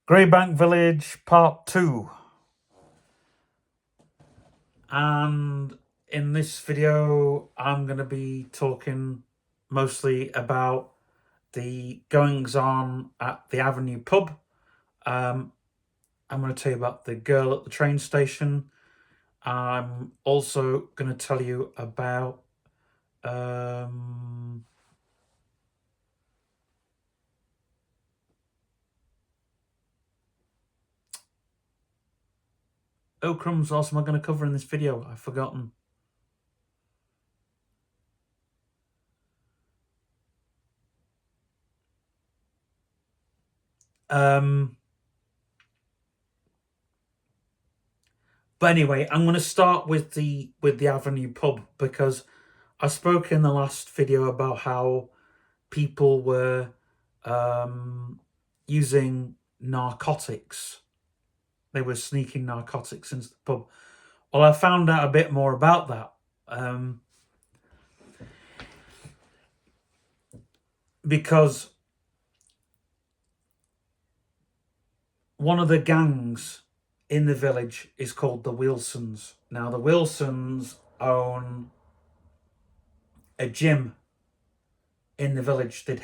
Greenbank Village Part 2. And in this video, I'm going to be talking mostly about the goings on at the Avenue pub. I'm going to tell you about the girl at the train station. I'm also going to tell you about oh crumbs, what else am I going to cover in this video? I've forgotten. But anyway, I'm going to start with the Avenue pub because I spoke in the last video about how people were using narcotics. They were sneaking narcotics into the pub. Well, I found out a bit more about that. Because one of the gangs in the village is called the Wilsons. Now, the Wilsons own a gym in the village. The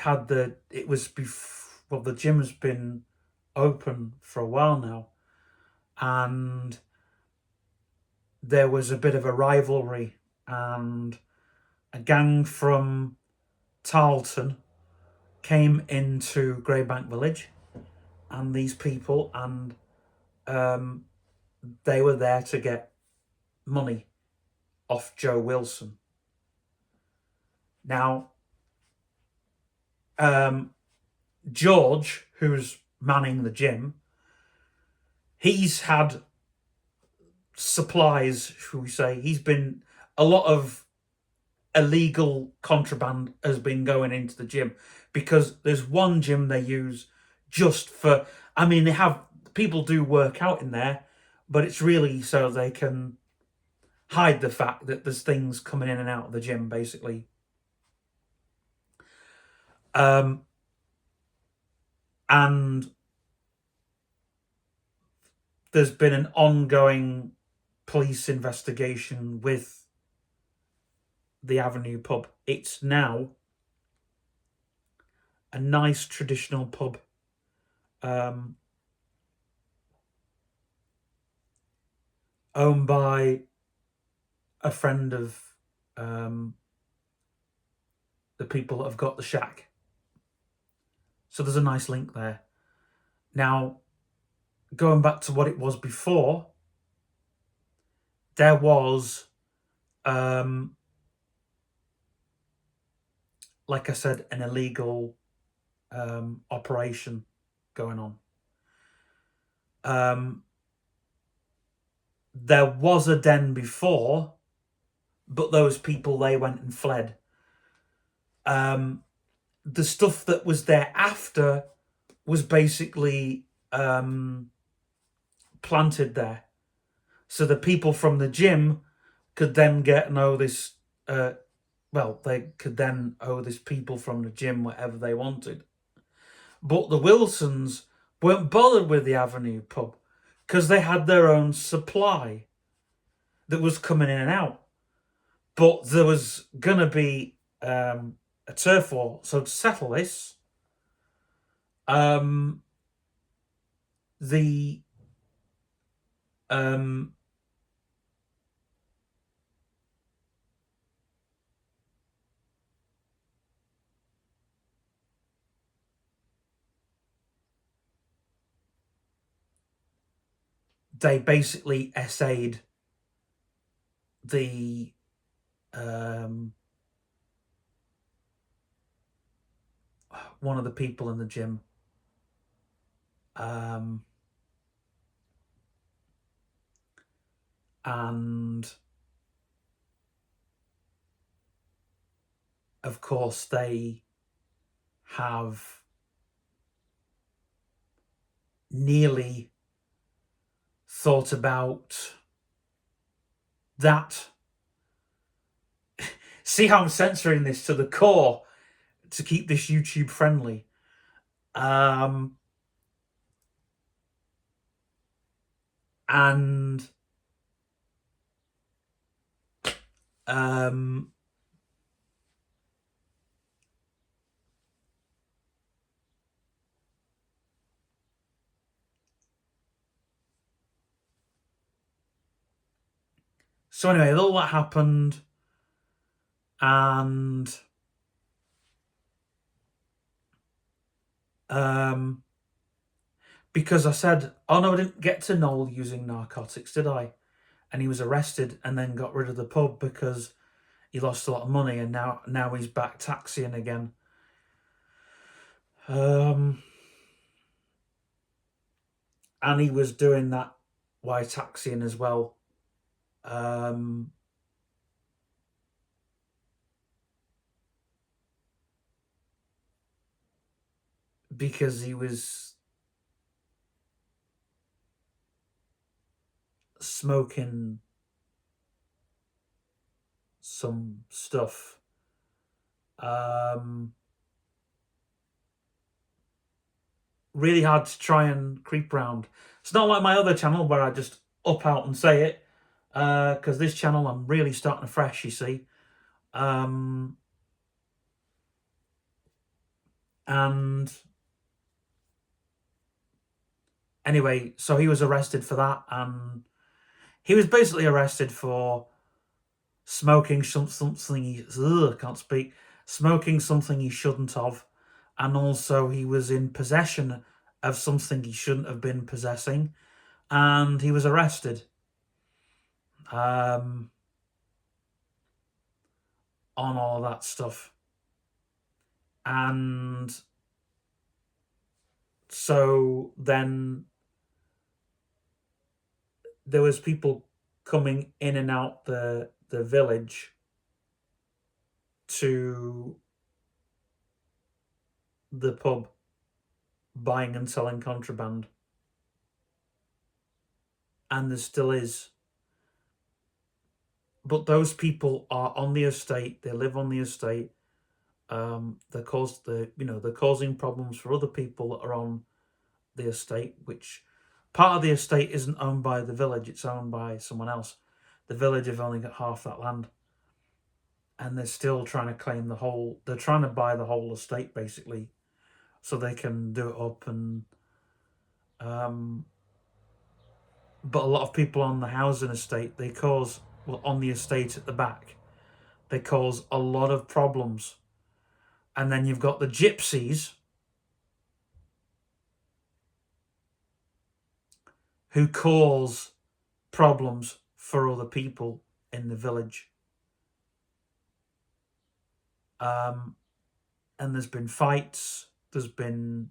gym has been open for a while now, and there was a bit of a rivalry, and a gang from Tarleton came into Greenbank Village, and these people, and they were there to get money off Joe Wilson. Now, George, who's manning the gym, he's had supplies, shall we say. He's been, a lot of illegal contraband has been going into the gym, because there's one gym they use just for, they have, people do work out in there, but it's really so they can hide the fact that there's things coming in and out of the gym, basically. And there's been an ongoing police investigation with the Avenue pub. It's now a nice traditional pub. Owned by a friend of the people that have got the shack. So there's a nice link there. Now, going back to what it was before, there was, like I said, an illegal operation going on. There was a den before, but those people, they went and fled. The stuff that was there after was basically planted there. So the people from the gym could then owe this people from the gym whatever they wanted. But the Wilsons weren't bothered with the Avenue pub because they had their own supply that was coming in and out. But there was going to be a turf war. So to settle this, they basically essayed the one of the people in the gym. And of course they have nearly thought about that. See how I'm censoring this to the core to keep this YouTube friendly. And um, so anyway, all that happened, and because I said, oh no, I didn't get to Noel using narcotics, did I? And he was arrested and then got rid of the pub because he lost a lot of money, and now he's back taxiing again. And he was doing that while taxiing as well. Because he was smoking some stuff. Really hard to try and creep round. It's not like my other channel where I just up out and say it, because this channel I'm really starting afresh, you see. And anyway, so he was arrested for that, and he was basically arrested for smoking something he can't speak, smoking something he shouldn't have, and also he was in possession of something he shouldn't have been possessing, and he was arrested on all that stuff. And so then there was people coming in and out the village to the pub, buying and selling contraband, and there still is. But those people are on the estate. They live on the estate. They're causing problems for other people that are on the estate, which part of the estate isn't owned by the village, it's owned by someone else. The village have only got half that land, and they're still trying to claim the whole. They're trying to buy the whole estate basically, so they can do it up. And but a lot of people on the housing estate, they cause, well, on the estate at the back, they cause a lot of problems. And then you've got the gypsies who cause problems for other people in the village. And there's been fights, there's been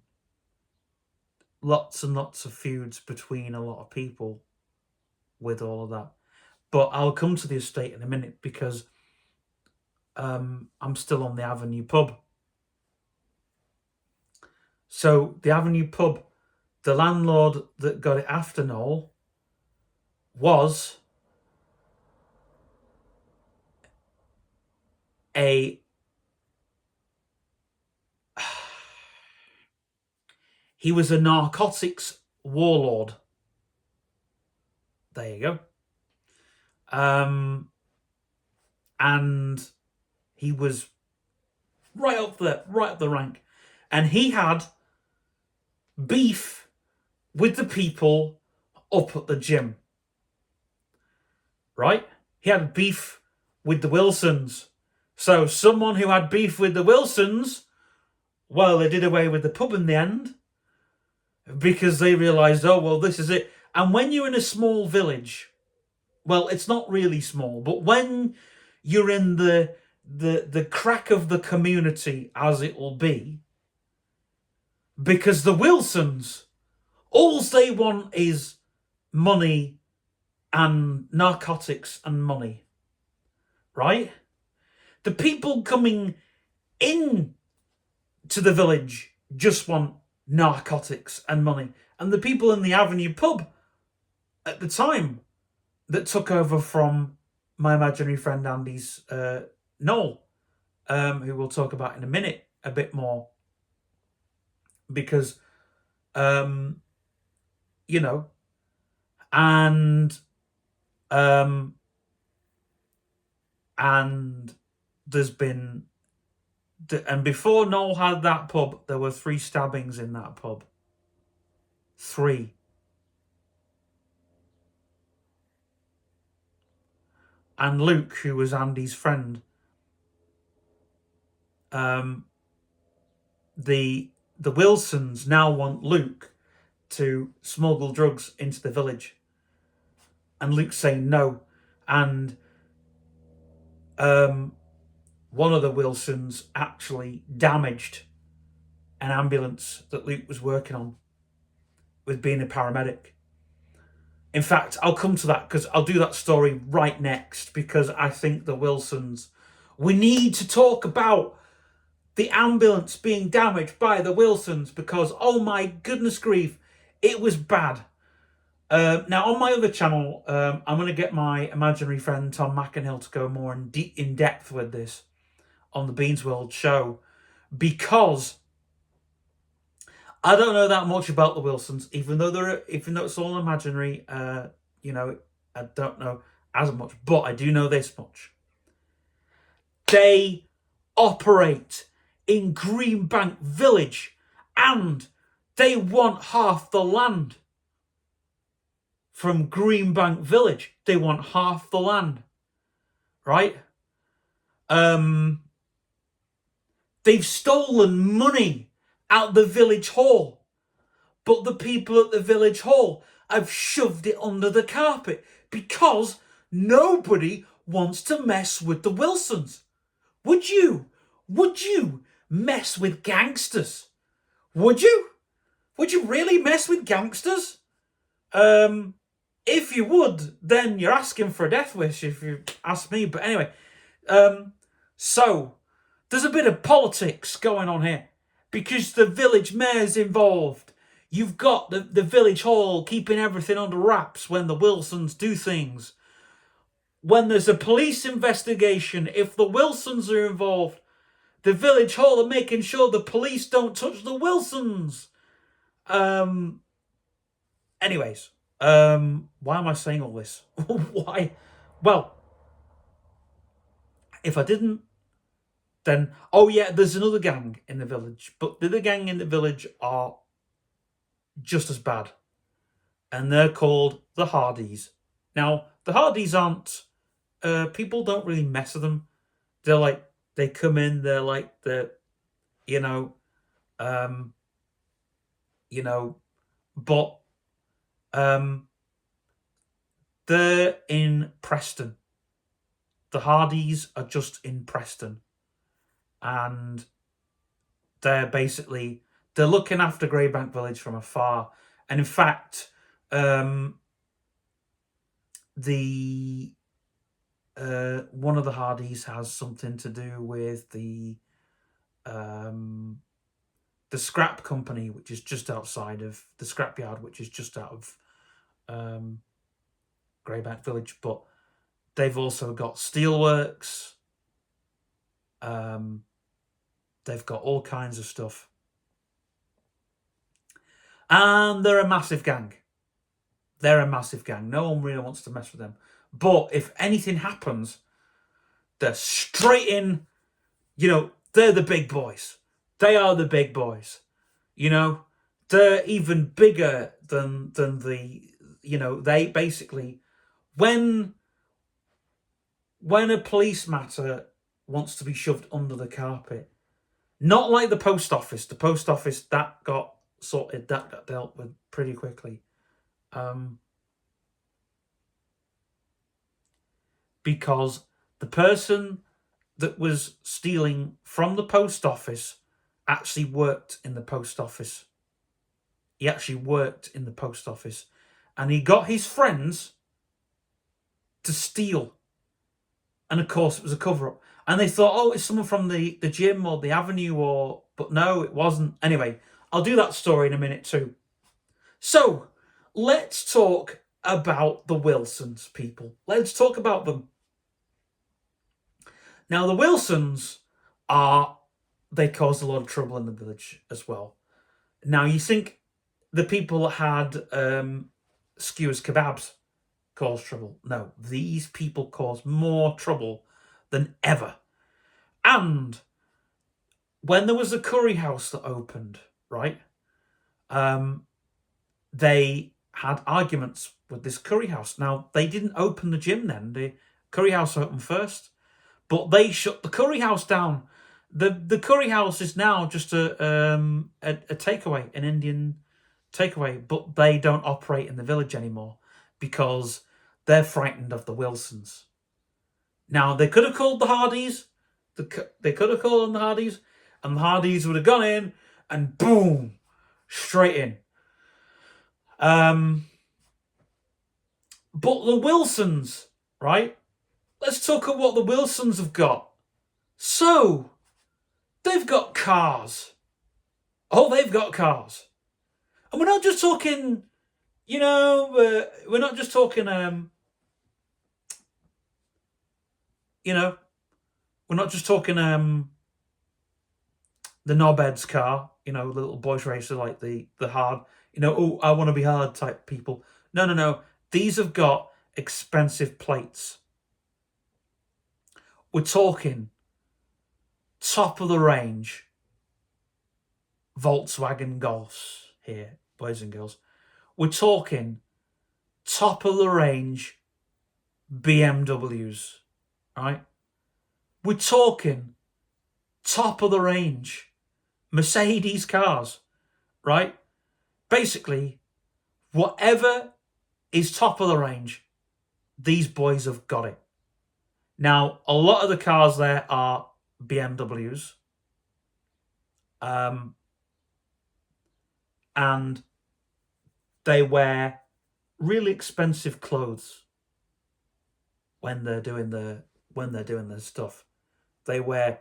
lots and lots of feuds between a lot of people with all of that. But I'll come to the estate in a minute, because I'm still on the Avenue pub. So the Avenue pub, the landlord that got it after Noel was he was a narcotics warlord. There you go. And he was right up the rank. And he had beef with the people up at the gym. Right? He had beef with the Wilsons. So someone who had beef with the Wilsons, well, they did away with the pub in the end, because they realised, oh, well, this is it. And when you're in a small village, well, it's not really small, but when you're in the crack of the community, as it will be, because the Wilsons, all they want is money and narcotics and money, right? The people coming in to the village just want narcotics and money. And the people in the Avenue pub at the time that took over from my imaginary friend Andy's Noel, who we'll talk about in a minute a bit more, because and and there's been, and before Noel had that pub, there were 3 stabbings in that pub. 3. And Luke, who was Andy's friend, the Wilsons now want Luke to smuggle drugs into the village, and Luke's saying no. And one of the Wilsons actually damaged an ambulance that Luke was working on with being a paramedic. In fact, I'll come to that because I'll do that story right next, because I think the Wilsons, we need to talk about the ambulance being damaged by the Wilsons, because, oh my goodness grief, it was bad. Now, on my other channel, I'm going to get my imaginary friend Tom McInhill to go more in depth with this on the Beans World show, because I don't know that much about the Wilsons, even though it's all imaginary. I don't know as much, but I do know this much: they operate in Greenbank Village, and they want half the land from Greenbank Village. They want half the land, right? They've stolen money out the village hall, but the people at the village hall have shoved it under the carpet because nobody wants to mess with the Wilsons. Would you? Would you mess with gangsters? Would you? Would you really mess with gangsters? If you would, then you're asking for a death wish, if you ask me. But anyway, so there's a bit of politics going on here, because the village mayor's involved. You've got the village hall keeping everything under wraps when the Wilsons do things. When there's a police investigation, if the Wilsons are involved, the village hall are making sure the police don't touch the Wilsons. Anyways, why am I saying all this? Why? Well, if I didn't, then, oh yeah, there's another gang in the village, but the other gang in the village are just as bad, and they're called the Hardys. Now, the Hardys aren't, people don't really mess with them. They're like, they come in, they're like but they're in Preston. The Hardys are just in Preston, and they're looking after Greybank Village from afar. And in fact, one of the Hardys has something to do with the scrap company, which is just outside of the scrapyard, which is just out of Greybank Village. But they've also got steelworks. They've got all kinds of stuff. And they're a massive gang. They're a massive gang. No one really wants to mess with them. But if anything happens, they're straight in. They're the big boys. They are the big boys. They're even bigger than the, they basically, when a police matter wants to be shoved under the carpet, not like the post office. The post office, that got sorted, that got dealt with pretty quickly. Because the person that was stealing from the post office actually worked in the post office. He actually worked in the post office. And he got his friends to steal. And of course, it was a cover-up. And they thought, oh, it's someone from the gym or the avenue, but no, it wasn't. Anyway, I'll do that story in a minute too. So, let's talk about the Wilsons, people. Let's talk about them. Now, the Wilsons they caused a lot of trouble in the village as well. Now, you think the people had skewers kebabs cause trouble. No, these people cause more trouble than ever. And when there was a curry house that opened, right, they had arguments with this curry house. Now, they didn't open the gym then. The curry house opened first, but they shut the curry house down. The curry house is now just a takeaway, an Indian takeaway, but they don't operate in the village anymore because they're frightened of the Wilsons. Now, they could have called the Hardys. They could have called them the Hardys, and the Hardys would have gone in and boom, straight in. But the Wilsons, right? Let's talk about what the Wilsons have got. So, they've got cars. Oh, they've got cars. And we're not just talking, we're not just talking, we're not just talking the knobheads car, little boys racer like the hard, oh, I want to be hard type people. No. These have got expensive plates. We're talking top of the range Volkswagen Golfs here, boys and girls. We're talking top of the range BMWs, right? We're talking top of the range Mercedes cars, right? Basically, whatever is top of the range, these boys have got it. Now, a lot of the cars there are BMWs. And they wear really expensive clothes when they're doing their stuff. They wear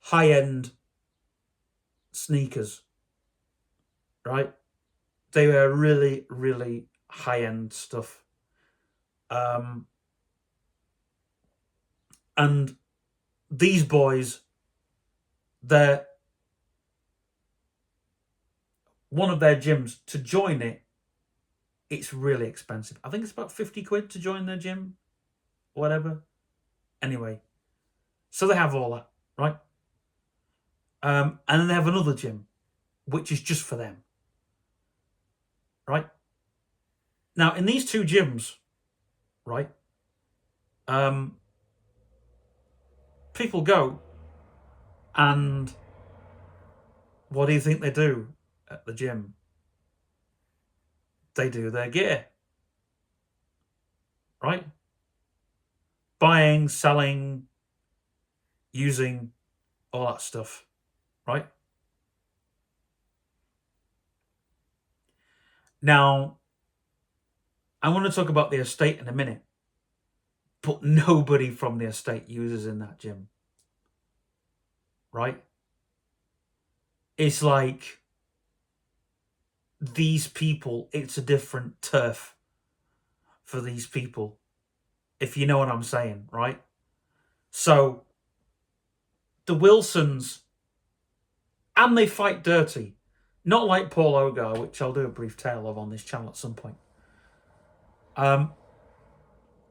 high-end sneakers, right? They wear really, really high-end stuff. And these boys, they're one of their gyms, to join it, it's really expensive. I think it's about 50 quid to join their gym, whatever. Anyway, so they have all that, right? And then they have another gym, which is just for them, right? Now, in these two gyms, right, people go, and what do you think they do at the gym? They do their gear, right? Buying, selling, using, all that stuff, right? Now, I want to talk about the estate in a minute, but nobody from the estate uses in that gym, right? It's like these people, it's a different turf for these people, if you know what I'm saying, right? So, the Wilsons, and they fight dirty. Not like Paul Ogar, which I'll do a brief tale of on this channel at some point.